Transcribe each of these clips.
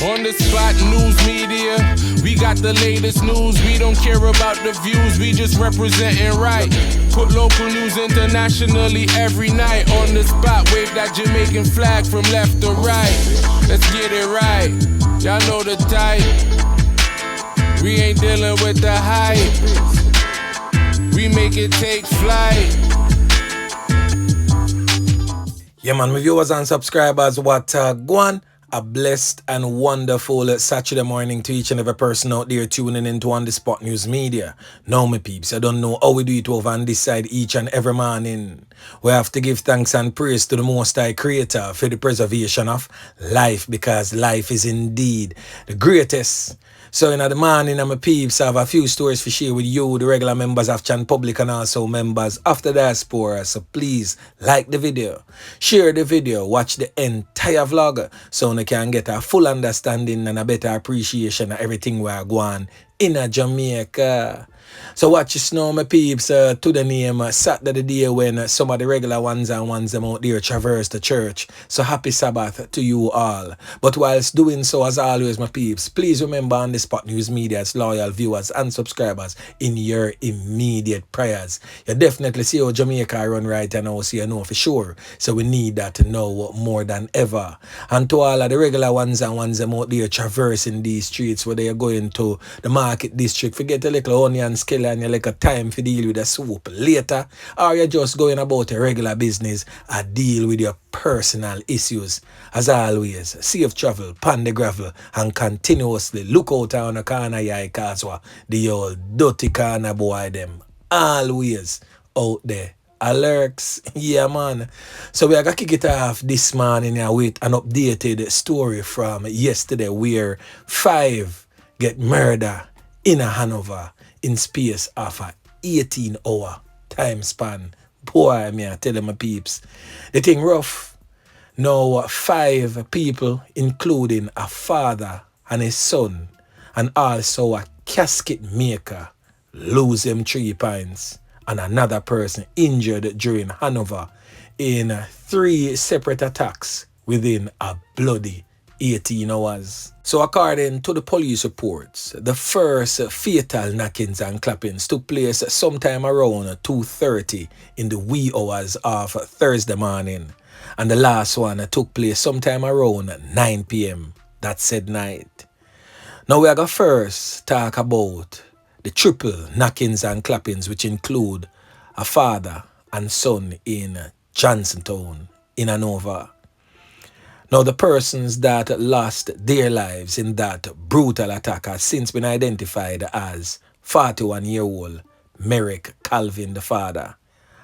On the spot news media, we got the latest news. We don't care about the views, we just representing right. Put local news internationally every night. On the spot, wave that Jamaican flag from left to right. Let's get it right, y'all know the type. We ain't dealing with the hype, we make it take flight. Yeah man, my viewers and subscribers, what go on? A blessed and wonderful Saturday morning to each and every person out there tuning into On The Spot News Media. Now, my peeps, I don't know how we do it over on this side each and every morning. We have to give thanks and praise to the Most High Creator for the preservation of life, because life is indeed the greatest. So in the morning, my peeps, I have a few stories to share with you, the regular members of Chan Public and also members of the diaspora. So please like the video, share the video, watch the entire vlog so you can get a full understanding and a better appreciation of everything we are going in Jamaica. So watch this now, my peeps, to the name Saturday the day when some of the regular ones and ones them out there traverse the church. So happy Sabbath to you all. But whilst doing so, as always, my peeps, please remember On The Spot News Media's loyal viewers and subscribers in your immediate prayers. You definitely see how Jamaica run right now, so you know for sure. So we need that now more than ever. And to all of the regular ones and ones them out there traversing these streets, where they are going to the market district, forget a little onion skill and you like a time to deal with the soup later, or you're just going about a regular business and deal with your personal issues. As always, safe travel, pan the gravel, and continuously look out on the corner your cause the old dirty corner boy them always out there. Alerts, yeah man. So we are gonna kick it off this morning with an updated story from yesterday where 5 get murdered in a Hanover in space of a 18-hour time span. Boy, me I tell them my peeps, the thing rough. Now 5 people, including a father and his son, and also a casket maker, lose them 3 points, and another person injured during Hanover in 3 separate attacks within a bloody 18 hours. So according to the police reports, the first fatal knockings and clappings took place sometime around 2:30 in the wee hours of Thursday morning, and the last one took place sometime around 9 p.m. that said night. Now we are going to first talk about the triple knockings and clappings, which include a father and son in Johnsontown in Hanover. Now, the persons that lost their lives in that brutal attack has since been identified as 41-year-old Merrick Calvin, the father,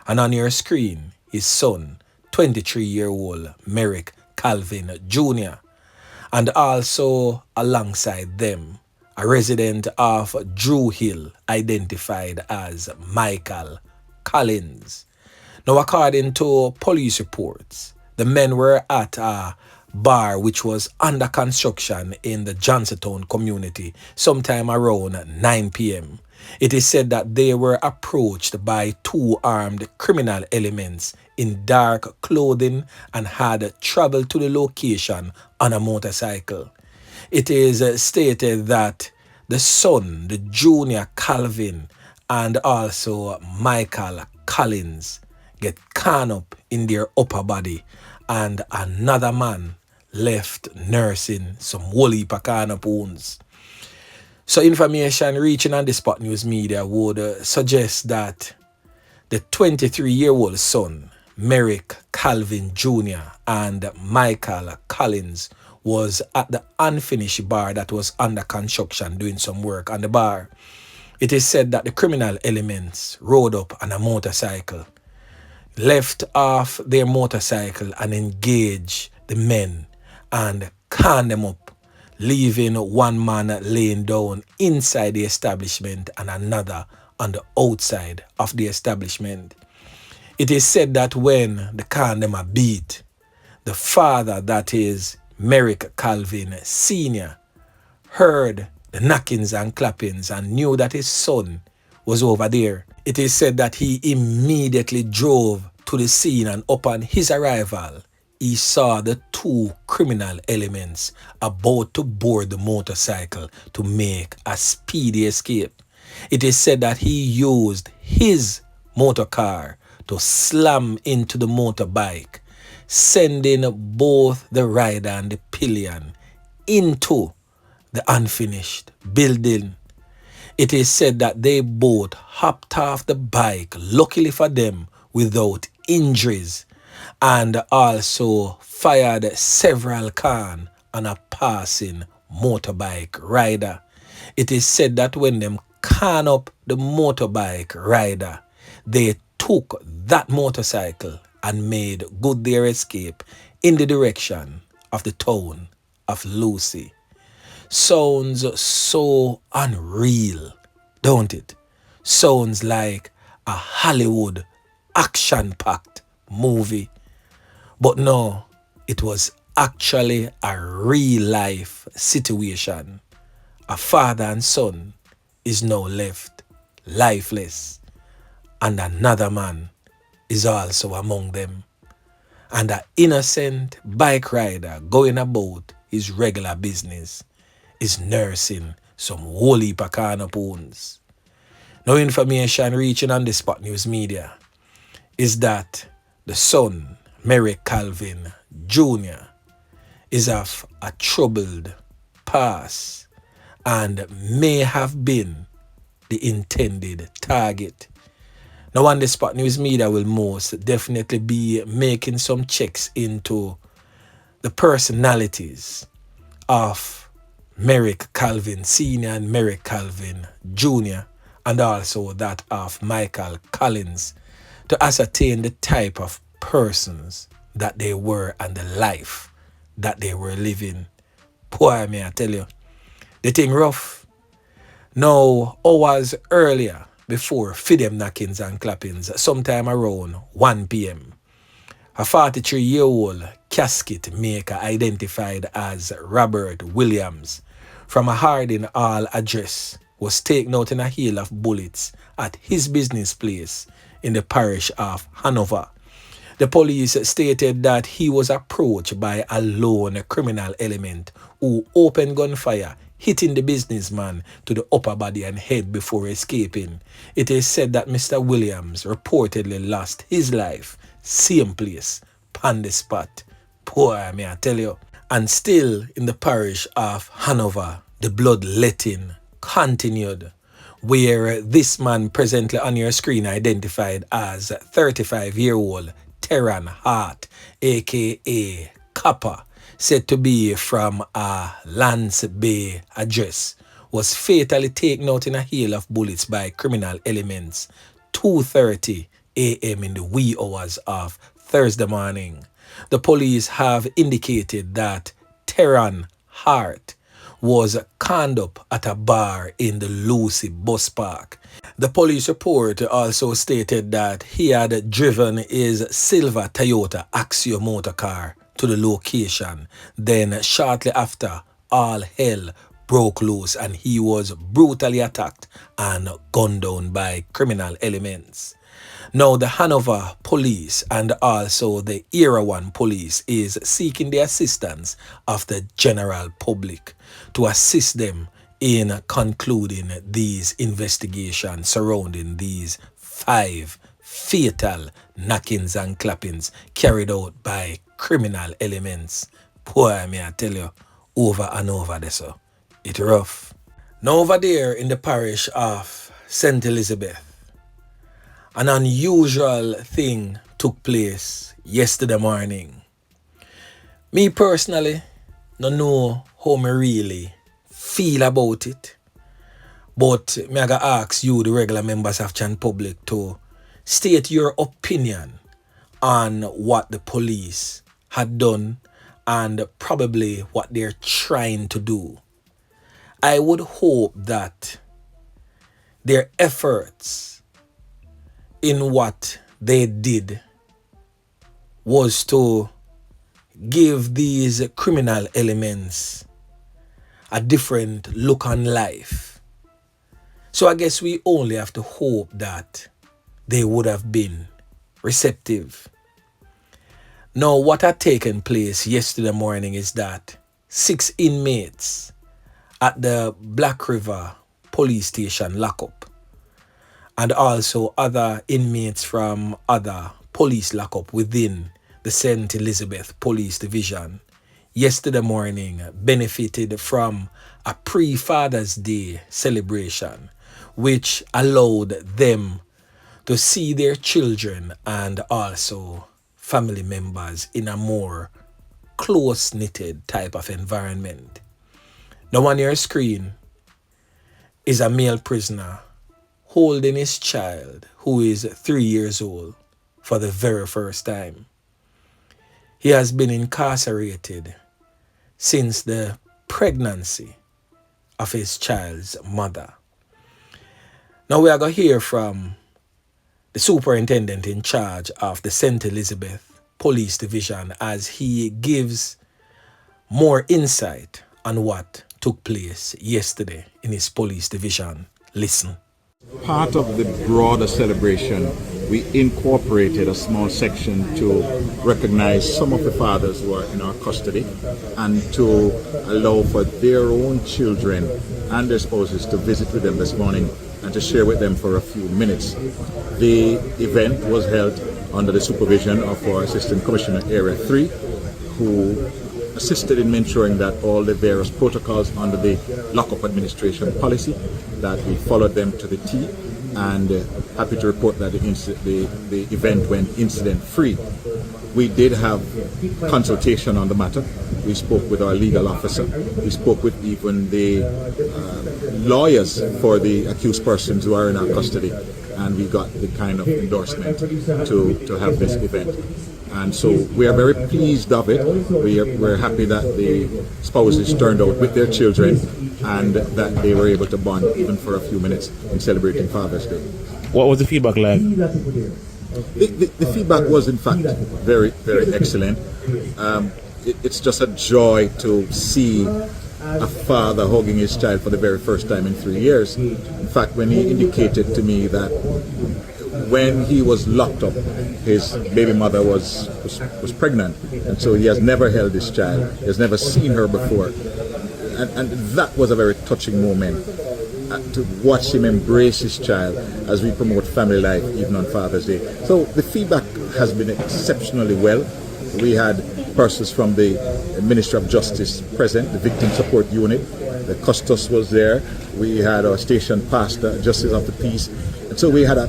and on your screen, his son, 23-year-old Merrick Calvin Jr., and also alongside them, a resident of Drew Hill identified as Michael Collins. Now, according to police reports, the men were at a bar which was under construction in the Johnsontown community sometime around 9 p.m. It is said that they were approached by 2 armed criminal elements in dark clothing and had traveled to the location on a motorcycle. It is stated that the son, the junior Calvin, and also Michael Collins get caught up in their upper body, and another man left nursing some whole heap of can of wounds. So information reaching On The Spot News Media would suggest that the 23-year-old son, Merrick Calvin Jr., and Michael Collins was at the unfinished bar that was under construction doing some work on the bar. It is said that the criminal elements rode up on a motorcycle, left off their motorcycle and engaged the men and can them up, leaving one man laying down inside the establishment and another on the outside of the establishment. It is said that when the can them are beat, the father, that is Merrick Calvin Sr., heard the knockings and clappings and knew that his son was over there. It is said that he immediately drove to the scene, and upon his arrival, he saw the two criminal elements about to board the motorcycle to make a speedy escape. It is said that he used his motor car to slam into the motorbike, sending both the rider and the pillion into the unfinished building. It is said that they both hopped off the bike, luckily for them, without injuries, and also fired several cans on a passing motorbike rider. It is said that when them can up the motorbike rider, they took that motorcycle and made good their escape in the direction of the town of Lucy. Sounds so unreal, don't it? Sounds like a Hollywood action-packed movie. But no, it was actually a real-life situation. A father and son is now left lifeless, and another man is also among them. And an innocent bike rider going about his regular business is nursing some whole heap of cornerpones. No information reaching on the Spot News Media is that the son, Merrick Calvin Jr., is of a troubled past and may have been the intended target. Now on the Spot News Media will most definitely be making some checks into the personalities of Merrick Calvin Sr. and Merrick Calvin Jr. and also that of Michael Collins to ascertain the type of persons that they were and the life that they were living. Boy, may I tell you, the thing rough. Now, hours earlier, before them knockings and clappings, sometime around 1 p.m., a 43-year-old casket maker identified as Robert Williams from a Harding Hall address was taken out in a hail of bullets at his business place in the parish of Hanover. The police stated that he was approached by a lone criminal element who opened gunfire, hitting the businessman to the upper body and head before escaping. It is said that Mr. Williams reportedly lost his life, same place, on the spot. Boy, may I tell you. And still in the parish of Hanover, the bloodletting continued, where this man presently on your screen identified as 35-year-old Terran Hart, aka Copper, said to be from a Lance Bay address, was fatally taken out in a hail of bullets by criminal elements 2:30 a.m. in the wee hours of Thursday morning. The police have indicated that Terran Hart was conned up at a bar in the Lucy bus park. The police report also stated that he had driven his silver Toyota Axio motor car to the location. Then shortly after, all hell broke loose and he was brutally attacked and gunned down by criminal elements. Now the Hanover police and also the Era 1 police is seeking the assistance of the general public to assist them in concluding these investigations surrounding these 5 fatal knockings and clappings carried out by criminal elements. Boy, may I tell you, over and over there, so it's rough. Now over there in the parish of St. Elizabeth, an unusual thing took place yesterday morning. Me personally, no know how me really feel about it, but me I gotta ask you, the regular members of Chan Public, to state your opinion on what the police had done and probably what they're trying to do. I would hope that their efforts in what they did was to give these criminal elements a different look on life. So I guess we only have to hope that they would have been receptive. Now, what had taken place yesterday morning is that 6 inmates at the Black River police station lockup and also other inmates from other police lockup within the St. Elizabeth Police Division yesterday morning benefited from a pre-Father's Day celebration which allowed them to see their children and also family members in a more close-knitted type of environment. Now on your screen is a male prisoner holding his child who is 3 years old for the very first time. He has been incarcerated since the pregnancy of his child's mother. Now we are going to hear from the superintendent in charge of the St. Elizabeth Police Division as he gives more insight on what took place yesterday in his police division. Listen. Part of the broader celebration, we incorporated a small section to recognize some of the fathers who are in our custody and to allow for their own children and their spouses to visit with them this morning and to share with them for a few minutes. The event was held under the supervision of our Assistant Commissioner Area 3, who assisted in ensuring that all the various protocols under the lockup administration policy, that we followed them to the T, and happy to report that the event went incident-free. We did have consultation on the matter. We spoke with our legal officer. We spoke with even the lawyers for the accused persons who are in our custody, and we got the kind of endorsement to have this event. And so we are very pleased of it. We're happy that the spouses turned out with their children and that they were able to bond even for a few minutes in celebrating Father's Day. What was the feedback like? The feedback was in fact very, very excellent. It's just a joy to see a father hugging his child for the very first time in 3 years. In fact, when he indicated to me that when he was locked up, his baby mother was pregnant, and so he has never held this child. He has never seen her before, and that was a very touching moment to watch him embrace his child as we promote family life even on Father's Day. So the feedback has been exceptionally well. We had persons from the Ministry of Justice present, the Victim Support Unit, the Custos was there. We had our station pastor, Justice of the Peace. And so we had a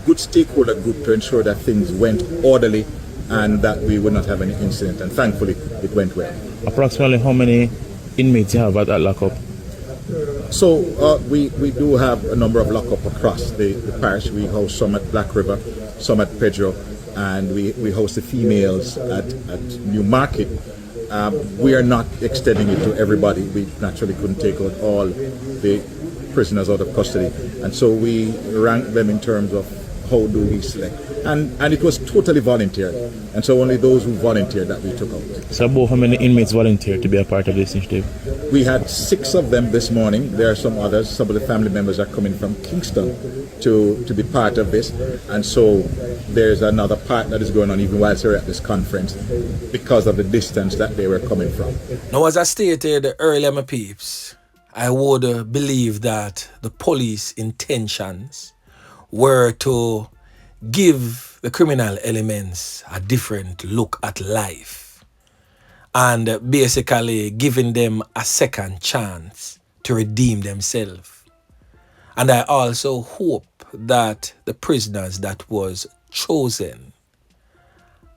good stakeholder group to ensure that things went orderly and that we would not have any incident. And thankfully, it went well. Approximately how many inmates you have at that lockup? So we do have a number of lockup across the parish. We host some at Black River, some at Pedro, and we host the females at Newmarket. We are not extending it to everybody. We naturally couldn't take out all the prisoners out of custody, and so we rank them in terms of how do we select, and it was totally voluntary, and so only those who volunteered that we took out. So about how many inmates volunteered to be a part of this initiative? We had 6 of them this morning. There are some others. Some of the family members are coming from Kingston to be part of this, and so there's another part that is going on even whilst we're at this conference because of the distance that they were coming from. Now, as I stated earlier, my peeps, I would believe that the police intentions were to give the criminal elements a different look at life and basically giving them a second chance to redeem themselves. And I also hope that the prisoners that was chosen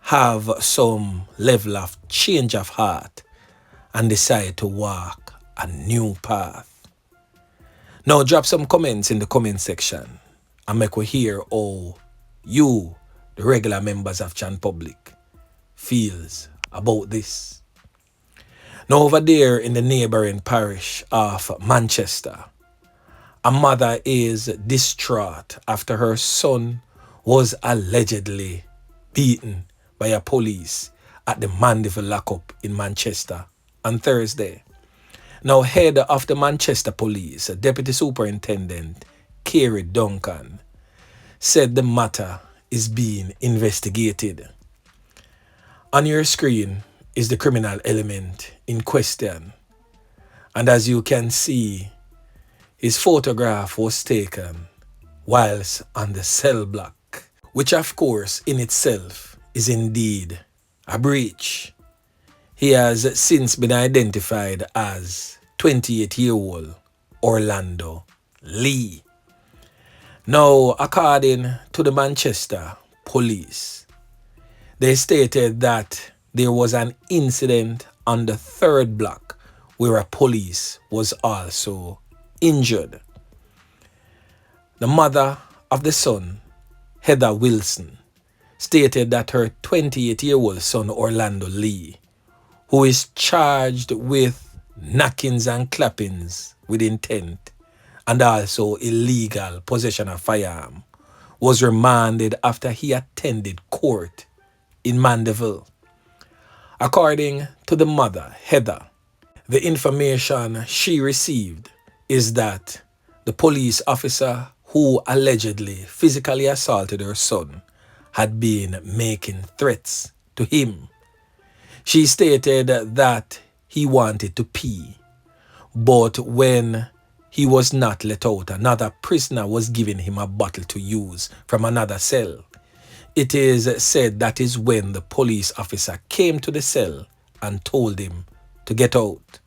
have some level of change of heart and decide to walk a new path. Now drop some comments in the comment section and make we hear how you, the regular members of Chan Public, feels about this. Now over there in the neighboring parish of Manchester, a mother is distraught after her son was allegedly beaten by a police at the Mandeville lockup in Manchester on Thursday. Now, head of the Manchester Police, Deputy Superintendent Kerry Duncan, said the matter is being investigated. On your screen is the criminal element in question. And as you can see, his photograph was taken whilst on the cell block, which of course in itself is indeed a breach. He has since been identified as 28-year-old Orlando Lee. Now, according to the Manchester police, they stated that there was an incident on the third block where a police was also injured. The mother of the son, Heather Wilson, stated that her 28-year-old son Orlando Lee, who is charged with knockings and clappings with intent and also illegal possession of firearm, was remanded after he attended court in Mandeville. According to the mother, Heather, the information she received is that the police officer who allegedly physically assaulted her son had been making threats to him. She stated that he wanted to pee, but when he was not let out, another prisoner was giving him a bottle to use from another cell. It is said that is when the police officer came to the cell and told him to get out.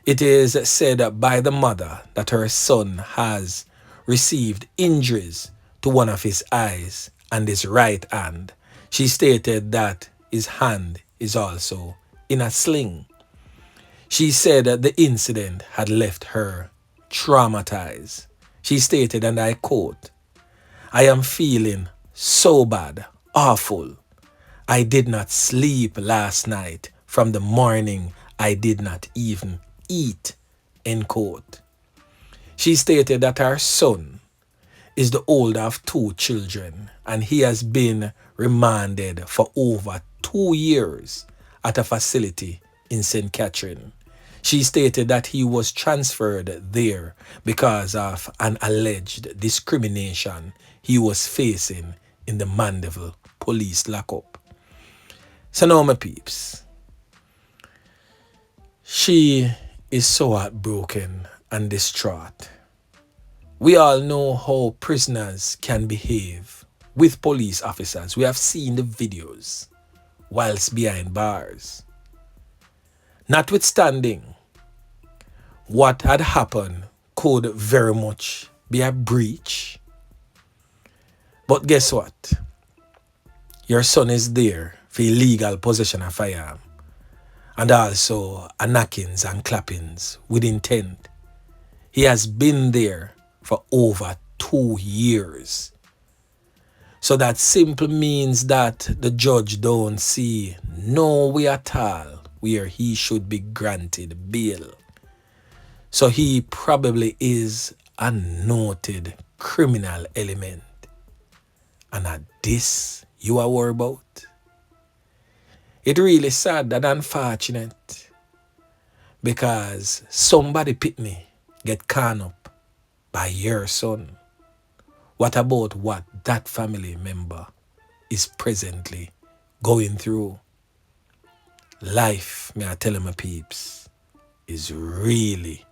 It is said by the mother that her son has received injuries to one of his eyes and his right hand. She stated that his hand is also in a sling. She said that the incident had left her traumatized. She stated, and I quote, "I am feeling so bad, awful. I did not sleep last night. From the morning, I did not even eat," end quote. She stated that her son is the older of two children and he has been remanded for over 2 years at a facility in St. Catherine. She stated that he was transferred there because of an alleged discrimination he was facing in the Mandeville police lockup. So now, my peeps, she is so heartbroken and distraught. We all know how prisoners can behave with police officers. We have seen the videos whilst behind bars. Notwithstanding, what had happened could very much be a breach. But guess what? Your son is there for illegal possession of firearm and also a knockings and clappings with intent. He has been there for over 2 years. So that simply means that the judge don't see no way at all where he should be granted bail. So he probably is a noted criminal element. And at this you are worried about? It really sad and unfortunate because somebody pitney get caught up by your son. What about what that family member is presently going through? Life, may I tell my peeps, is really,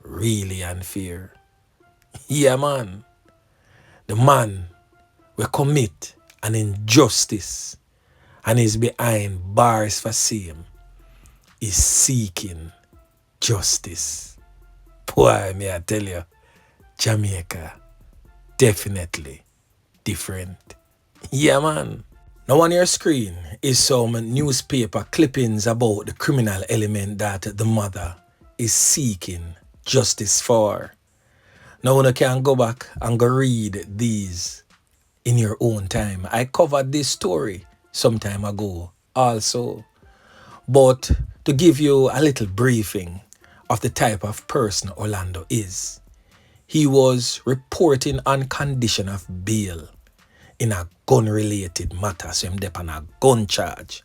really unfair. Yeah, man. The man will commit an injustice and is behind bars for same is seeking justice. Boy, may I tell you, Jamaica definitely different. Yeah, man. Now on your screen is some newspaper clippings about the criminal element that the mother is seeking justice for. Now you can go back and go read these in your own time. I covered this story some time ago also. But to give you a little briefing of the type of person Orlando is, he was reporting on condition of bail in a gun-related matter, so him dep on a gun charge.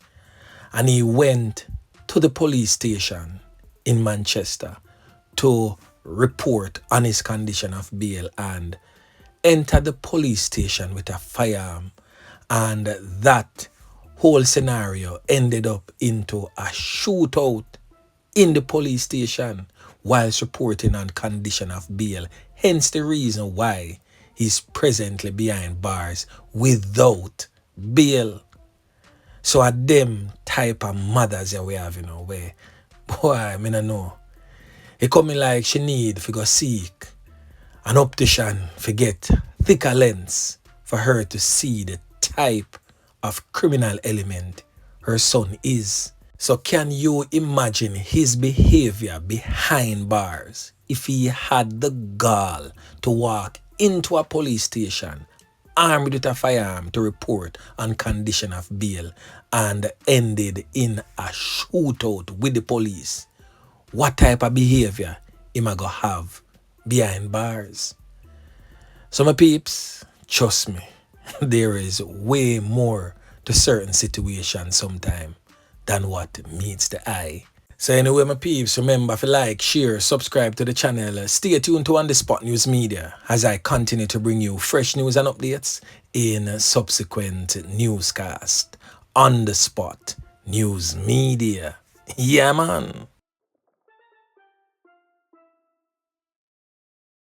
And he went to the police station in Manchester to report on his condition of bail and entered the police station with a firearm, and that whole scenario ended up into a shootout in the police station whilst reporting on condition of bail. Hence the reason why he's presently behind bars without bail. So at them type of mothers that we have, where, boy, I don't know. It coming like she need to go seek an optician to get thicker lens for her to see the type of criminal element her son is. So can you imagine his behavior behind bars if he had the gall to walk into a police station armed with a firearm to report on condition of bail and ended in a shootout with the police? What type of behavior him a go have behind bars? So my peeps, trust me, there is way more to certain situations sometimes than what meets the eye. So anyway, my peeps, remember to like, share, subscribe to the channel. Stay tuned to On The Spot News Media as I continue to bring you fresh news and updates in subsequent newscast. On The Spot News Media. Yeah, man.